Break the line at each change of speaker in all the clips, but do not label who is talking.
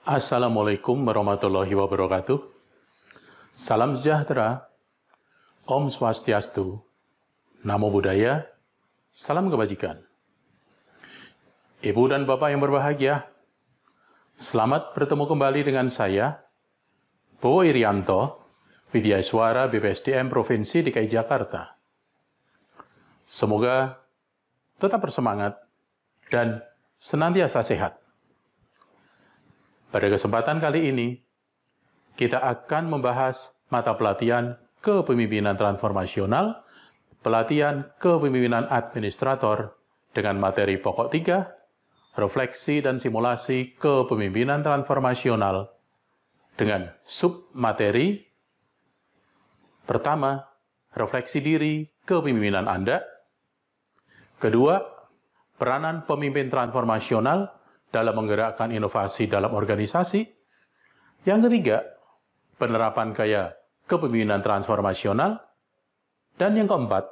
Assalamualaikum warahmatullahi wabarakatuh. Salam sejahtera, Om Swastiastu, Namo Buddhaya, salam kebajikan. Ibu dan Bapak yang berbahagia, selamat bertemu kembali dengan saya, Bowo Irianto, Widyaswara BPSDM Provinsi DKI Jakarta. Semoga tetap bersemangat dan senantiasa sehat. Pada kesempatan kali ini, kita akan membahas mata pelatihan kepemimpinan transformasional, pelatihan kepemimpinan administrator dengan materi pokok 3, refleksi dan simulasi kepemimpinan transformasional dengan submateri pertama, refleksi diri kepemimpinan Anda. Kedua, peranan pemimpin transformasional dalam menggerakkan inovasi dalam organisasi. Yang ketiga, penerapan gaya kepemimpinan transformasional. Dan yang keempat,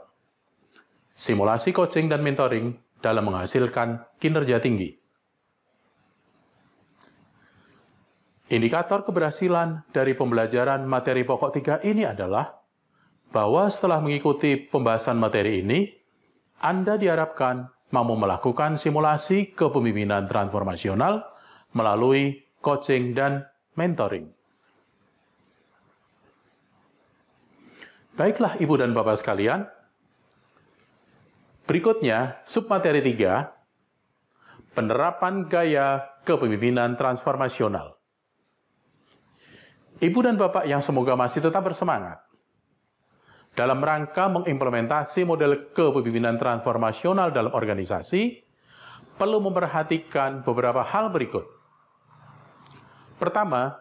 simulasi coaching dan mentoring dalam menghasilkan kinerja tinggi. Indikator keberhasilan dari pembelajaran materi pokok 3 ini adalah bahwa setelah mengikuti pembahasan materi ini, Anda diharapkan mampu melakukan simulasi kepemimpinan transformasional melalui coaching dan mentoring. Baiklah Ibu dan Bapak sekalian, berikutnya submateri 3, penerapan gaya kepemimpinan transformasional. Ibu dan Bapak yang semoga masih tetap bersemangat dalam rangka mengimplementasi model kepemimpinan transformasional dalam organisasi, perlu memperhatikan beberapa hal berikut. Pertama,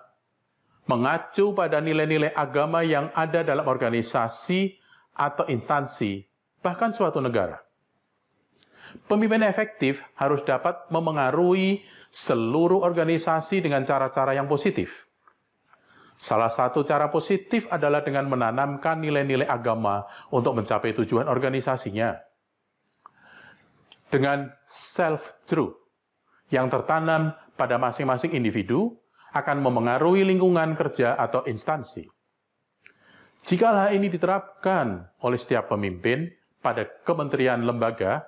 mengacu pada nilai-nilai agama yang ada dalam organisasi atau instansi, bahkan suatu negara. Pemimpin efektif harus dapat memengaruhi seluruh organisasi dengan cara-cara yang positif. Salah satu cara positif adalah dengan menanamkan nilai-nilai agama untuk mencapai tujuan organisasinya. Dengan self-truth yang tertanam pada masing-masing individu akan memengaruhi lingkungan kerja atau instansi. Jika hal ini diterapkan oleh setiap pemimpin pada kementerian lembaga,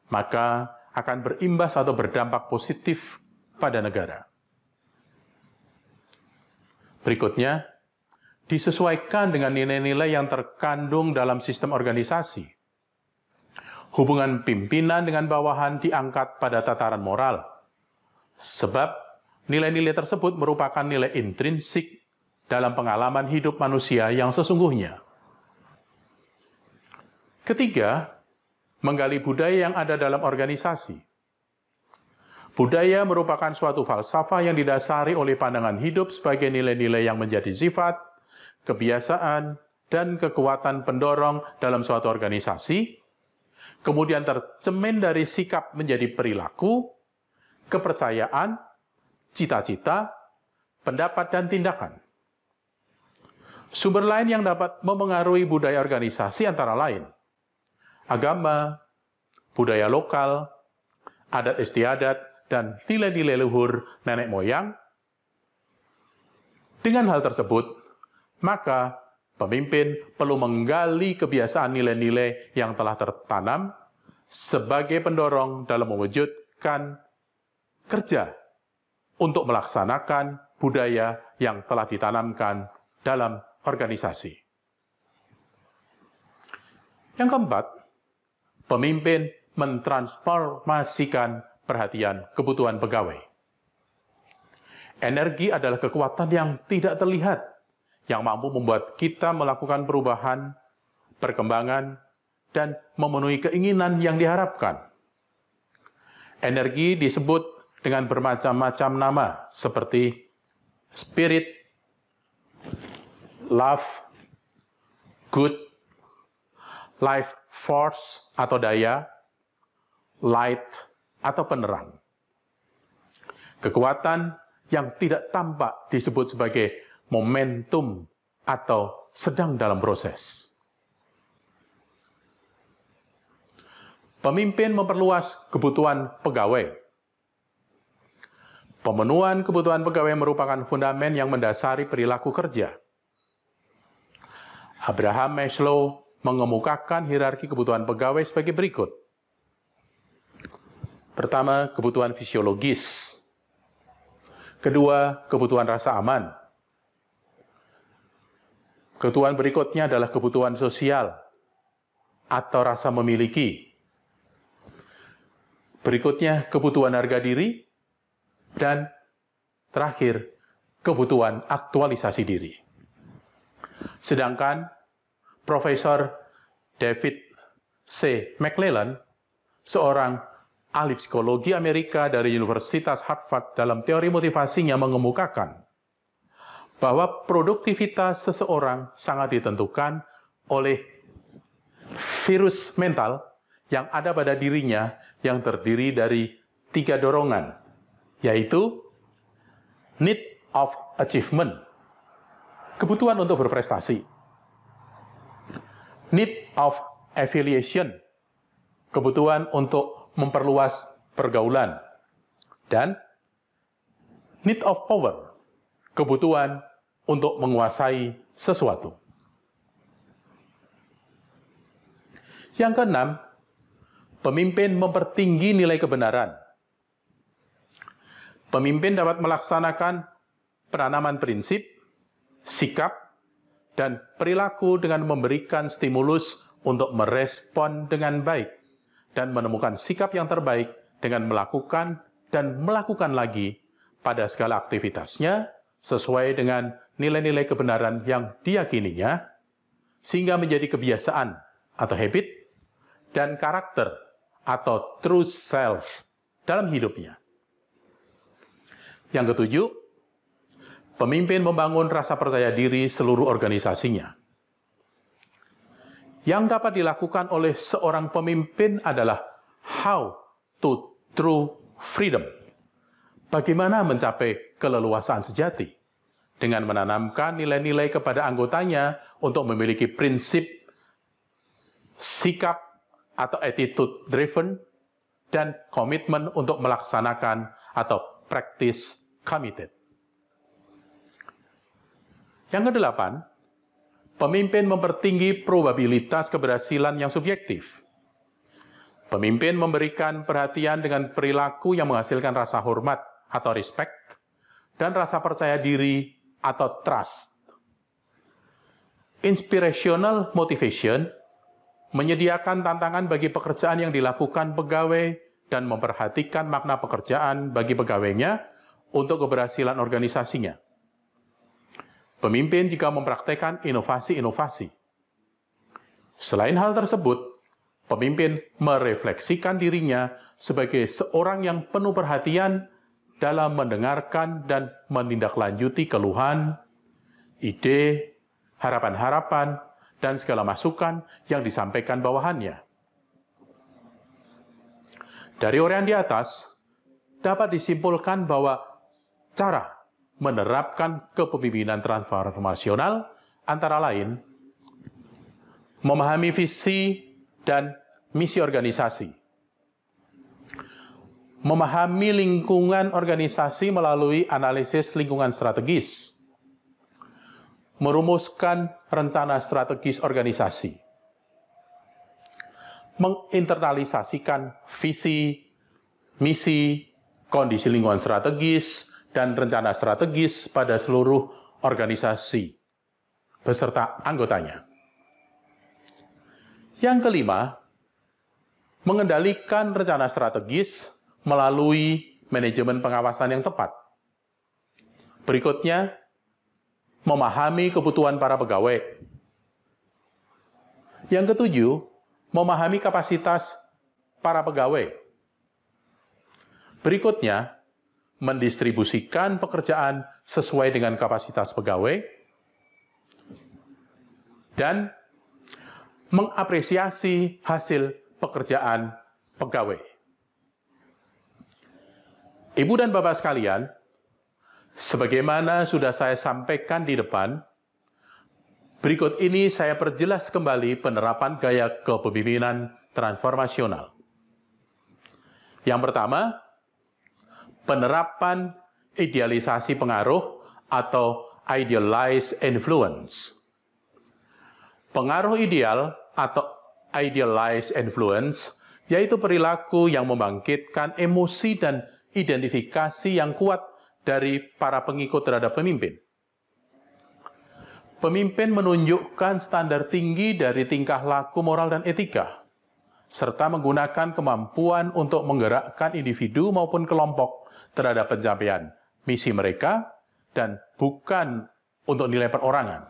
maka akan berimbas atau berdampak positif pada negara. Berikutnya, disesuaikan dengan nilai-nilai yang terkandung dalam sistem organisasi. Hubungan pimpinan dengan bawahan diangkat pada tataran moral, sebab nilai-nilai tersebut merupakan nilai intrinsik dalam pengalaman hidup manusia yang sesungguhnya. Ketiga, menggali budaya yang ada dalam organisasi. Budaya merupakan suatu falsafah yang didasari oleh pandangan hidup sebagai nilai-nilai yang menjadi sifat, kebiasaan, dan kekuatan pendorong dalam suatu organisasi, kemudian tercemin dari sikap menjadi perilaku, kepercayaan, cita-cita, pendapat, dan tindakan. Sumber lain yang dapat memengaruhi budaya organisasi antara lain agama, budaya lokal, adat istiadat, dan nilai-nilai luhur nenek moyang. Dengan hal tersebut, maka pemimpin perlu menggali kebiasaan nilai-nilai yang telah tertanam sebagai pendorong dalam mewujudkan kerja untuk melaksanakan budaya yang telah ditanamkan dalam organisasi. Yang keempat, pemimpin mentransformasikan perhatian kebutuhan pegawai. Energi adalah kekuatan yang tidak terlihat, yang mampu membuat kita melakukan perubahan, perkembangan, dan memenuhi keinginan yang diharapkan. Energi disebut dengan bermacam-macam nama, seperti spirit, love, good, life force atau daya, light, atau penerang. Kekuatan yang tidak tampak disebut sebagai momentum atau sedang dalam proses. Pemimpin memperluas kebutuhan pegawai. Pemenuhan kebutuhan pegawai merupakan fundament yang mendasari perilaku kerja. Abraham Maslow mengemukakan hierarki kebutuhan pegawai sebagai berikut. Pertama, kebutuhan fisiologis. Kedua, kebutuhan rasa aman. Kebutuhan berikutnya adalah kebutuhan sosial atau rasa memiliki. Berikutnya, kebutuhan harga diri. Dan terakhir, kebutuhan aktualisasi diri. Sedangkan Profesor David C. McClellan, seorang ahli psikologi Amerika dari Universitas Harvard, dalam teori motivasinya mengemukakan bahwa produktivitas seseorang sangat ditentukan oleh virus mental yang ada pada dirinya yang terdiri dari 3 dorongan, yaitu need of achievement, kebutuhan untuk berprestasi; need of affiliation, kebutuhan untuk memperluas pergaulan; dan need of power, kebutuhan untuk menguasai sesuatu. Yang keenam, pemimpin mempertinggi nilai kebenaran. Pemimpin dapat melaksanakan penanaman prinsip, sikap, dan perilaku dengan memberikan stimulus untuk merespon dengan baik dan menemukan sikap yang terbaik dengan melakukan dan melakukan lagi pada segala aktivitasnya sesuai dengan nilai-nilai kebenaran yang diyakininya, sehingga menjadi kebiasaan atau habit dan karakter atau true self dalam hidupnya. Yang ketujuh, pemimpin membangun rasa percaya diri seluruh organisasinya. Yang dapat dilakukan oleh seorang pemimpin adalah how to true freedom. Bagaimana mencapai keleluasaan sejati dengan menanamkan nilai-nilai kepada anggotanya untuk memiliki prinsip, sikap, atau attitude driven, dan komitmen untuk melaksanakan atau practice committed. Yang kedelapan, pemimpin mempertinggi probabilitas keberhasilan yang subjektif. Pemimpin memberikan perhatian dengan perilaku yang menghasilkan rasa hormat atau respect, dan rasa percaya diri atau trust. Inspirational motivation menyediakan tantangan bagi pekerjaan yang dilakukan pegawai dan memperhatikan makna pekerjaan bagi pegawainya untuk keberhasilan organisasinya. Pemimpin juga mempraktekkan inovasi-inovasi. Selain hal tersebut, pemimpin merefleksikan dirinya sebagai seorang yang penuh perhatian dalam mendengarkan dan menindaklanjuti keluhan, ide, harapan-harapan, dan segala masukan yang disampaikan bawahannya. Dari uraian di atas, dapat disimpulkan bahwa cara menerapkan kepemimpinan transformasional antara lain memahami visi dan misi organisasi, memahami lingkungan organisasi melalui analisis lingkungan strategis, merumuskan rencana strategis organisasi, menginternalisasikan visi, misi, kondisi lingkungan strategis, dan rencana strategis pada seluruh organisasi beserta anggotanya. Yang kelima, mengendalikan rencana strategis melalui manajemen pengawasan yang tepat. Berikutnya, memahami kebutuhan para pegawai. Yang ketujuh, memahami kapasitas para pegawai. Berikutnya, mendistribusikan pekerjaan sesuai dengan kapasitas pegawai, dan mengapresiasi hasil pekerjaan pegawai. Ibu dan Bapak sekalian, sebagaimana sudah saya sampaikan di depan, berikut ini saya perjelas kembali penerapan gaya kepemimpinan transformasional. Yang pertama, penerapan idealisasi pengaruh atau idealized influence. Pengaruh ideal atau idealized influence yaitu perilaku yang membangkitkan emosi dan identifikasi yang kuat dari para pengikut terhadap pemimpin. Pemimpin menunjukkan standar tinggi dari tingkah laku moral dan etika, serta menggunakan kemampuan untuk menggerakkan individu maupun kelompok terhadap pencapaian misi mereka dan bukan untuk nilai perorangan.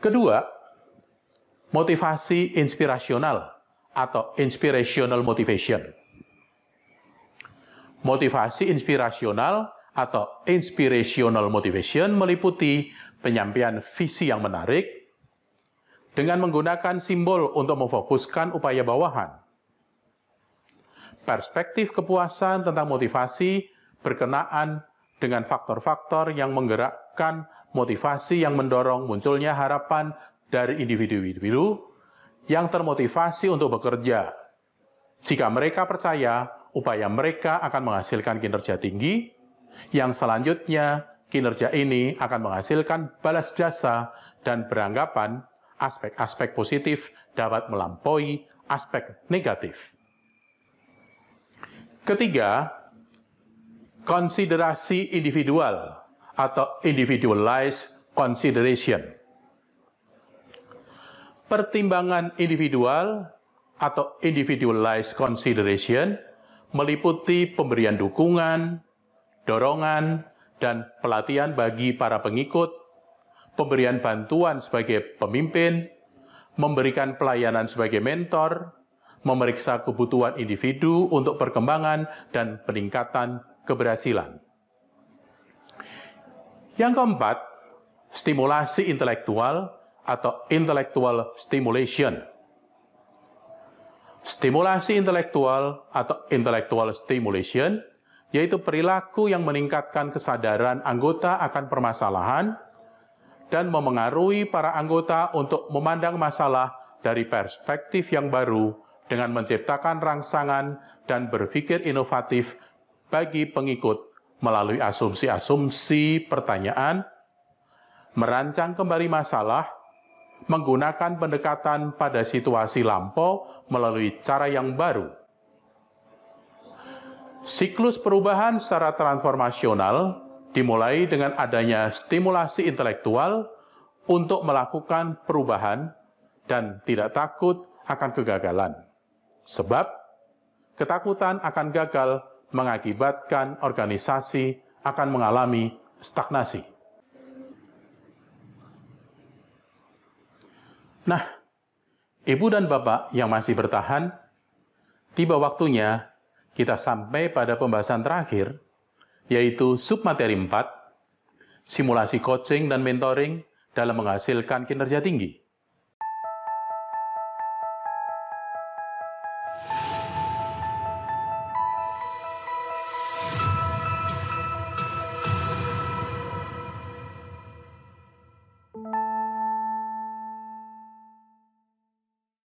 Kedua, motivasi inspirasional atau inspirational motivation. Motivasi inspirasional atau inspirational motivation meliputi penyampaian visi yang menarik dengan menggunakan simbol untuk memfokuskan upaya bawahan. Perspektif kepuasan tentang motivasi berkenaan dengan faktor-faktor yang menggerakkan motivasi yang mendorong munculnya harapan dari individu-individu yang termotivasi untuk bekerja. Jika mereka percaya upaya mereka akan menghasilkan kinerja tinggi, yang selanjutnya kinerja ini akan menghasilkan balas jasa dan beranggapan aspek-aspek positif dapat melampaui aspek negatif. Ketiga, konsiderasi individual atau individualized consideration. Pertimbangan individual atau individualized consideration meliputi pemberian dukungan, dorongan, dan pelatihan bagi para pengikut, pemberian bantuan sebagai pemimpin, memberikan pelayanan sebagai mentor, memeriksa kebutuhan individu untuk perkembangan dan peningkatan keberhasilan. Yang keempat, stimulasi intelektual atau intellectual stimulation. Stimulasi intelektual atau intellectual stimulation yaitu perilaku yang meningkatkan kesadaran anggota akan permasalahan dan memengaruhi para anggota untuk memandang masalah dari perspektif yang baru dengan menciptakan rangsangan dan berpikir inovatif bagi pengikut melalui asumsi-asumsi pertanyaan, merancang kembali masalah, menggunakan pendekatan pada situasi lampau melalui cara yang baru. Siklus perubahan secara transformasional dimulai dengan adanya stimulasi intelektual untuk melakukan perubahan dan tidak takut akan kegagalan. Sebab ketakutan akan gagal mengakibatkan organisasi akan mengalami stagnasi. Nah, Ibu dan Bapak yang masih bertahan, tiba waktunya kita sampai pada pembahasan terakhir, yaitu submateri 4, simulasi coaching dan mentoring dalam menghasilkan kinerja tinggi.